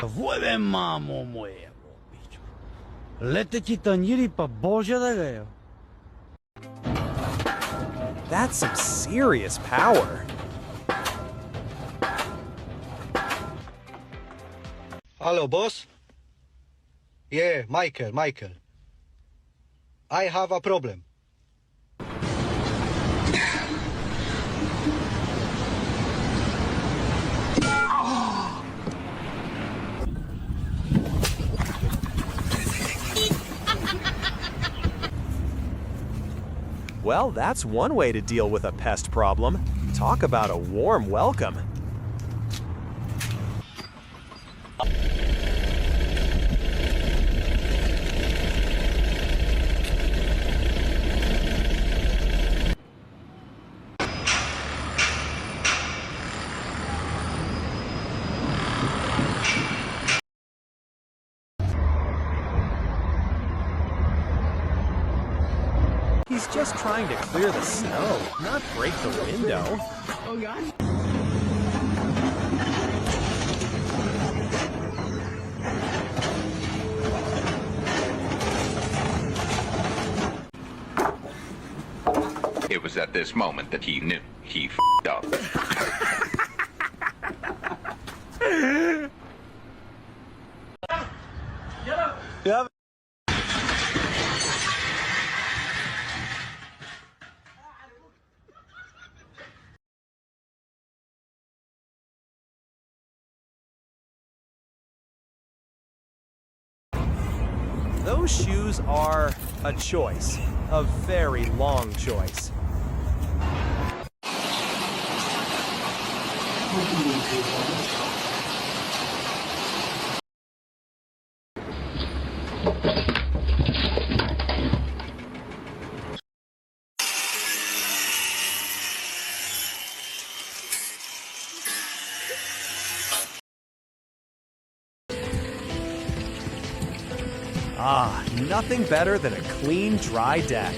Vuebe мамо моего, бичо. Летечи танjiri pa Божja da gaya. That's some serious power. Hello, boss. Yeah, Michael. I have a problem. Well, that's one way to deal with a pest problem. Talk about a warm welcome. He's just trying to clear the snow, not break the window. Oh, God. It was at this moment that he knew he f***ed up. Yep. Those shoes are a choice, a very long choice. Ah, nothing better than a clean, dry deck.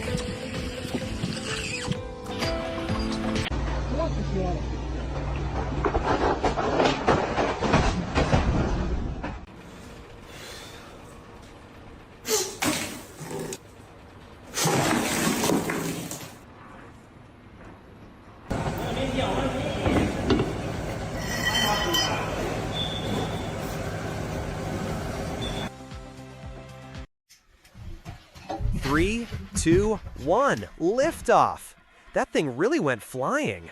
Three, two, one, liftoff. That thing really went flying.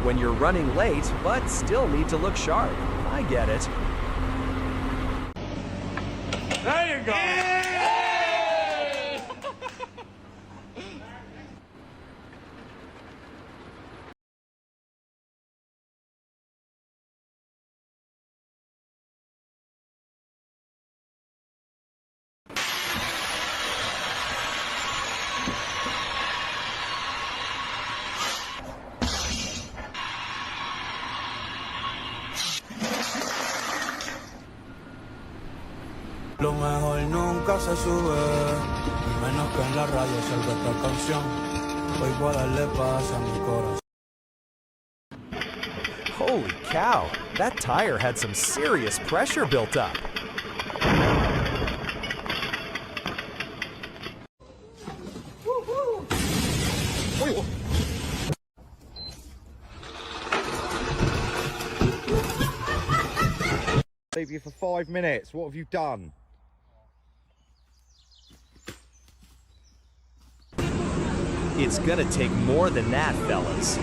When you're running late, but still need to look sharp. I get it. There you go. Lo mejor nunca se sube, y menos que en la radio salga esta canción. Hoy voy a darle paz a mi corazón. Holy cow, that tire had some serious pressure built up. Leave you for 5 minutes. What have you done? It's gonna take more than that, fellas.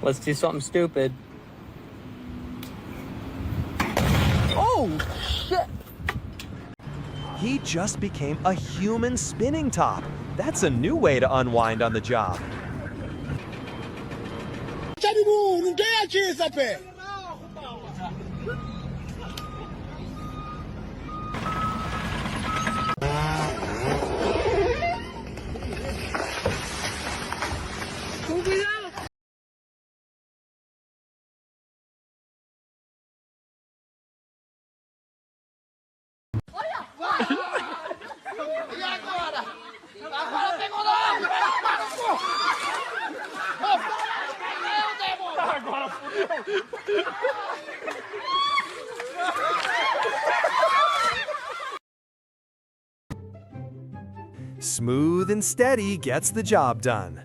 Let's do something stupid. Oh, shit! He just became a human spinning top. That's a new way to unwind on the job. Smooth and steady gets the job done.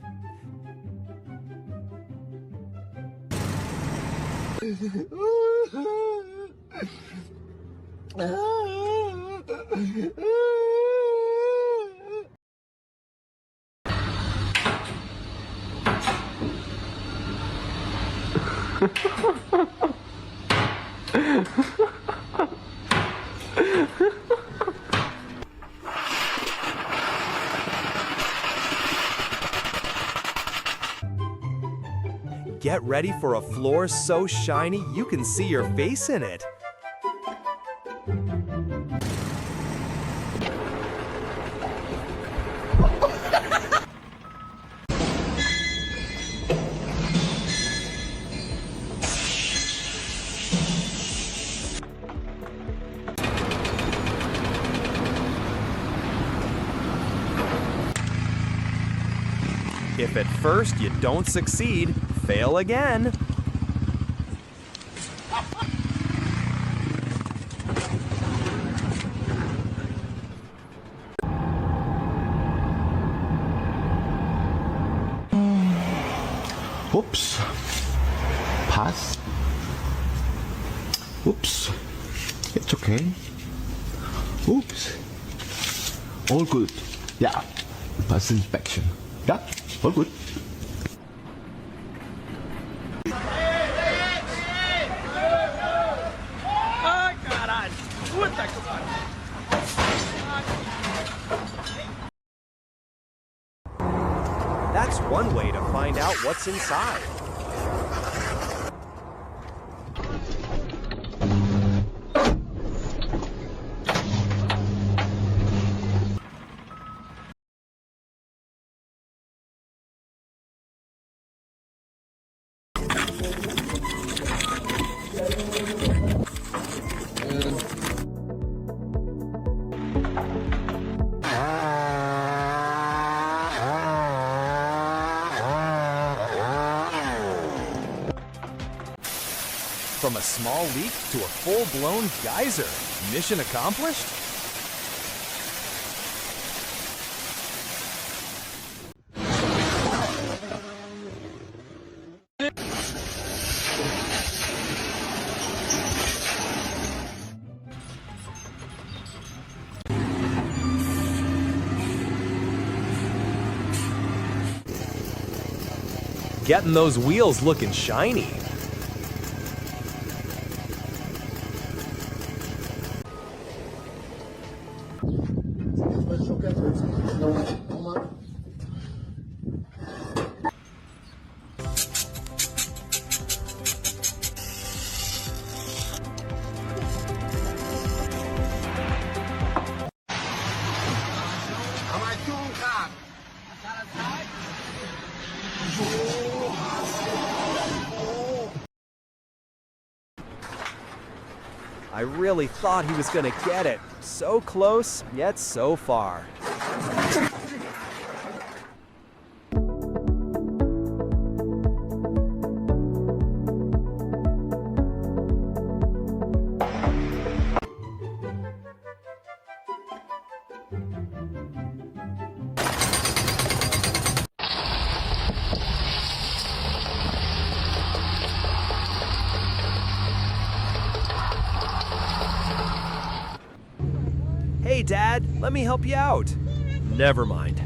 Get ready for a floor so shiny you can see your face in it. If at first you don't succeed, fail again. Oops. Pass. Oops. It's okay. Oops. All good. Yeah. Pass inspection. Yeah. All good. That's one way to find out what's inside. From a small leak to a full-blown geyser. Mission accomplished? Getting those wheels looking shiny. I really thought he was gonna get it. So close, yet so far. Hey, Dad, let me help you out. Never mind.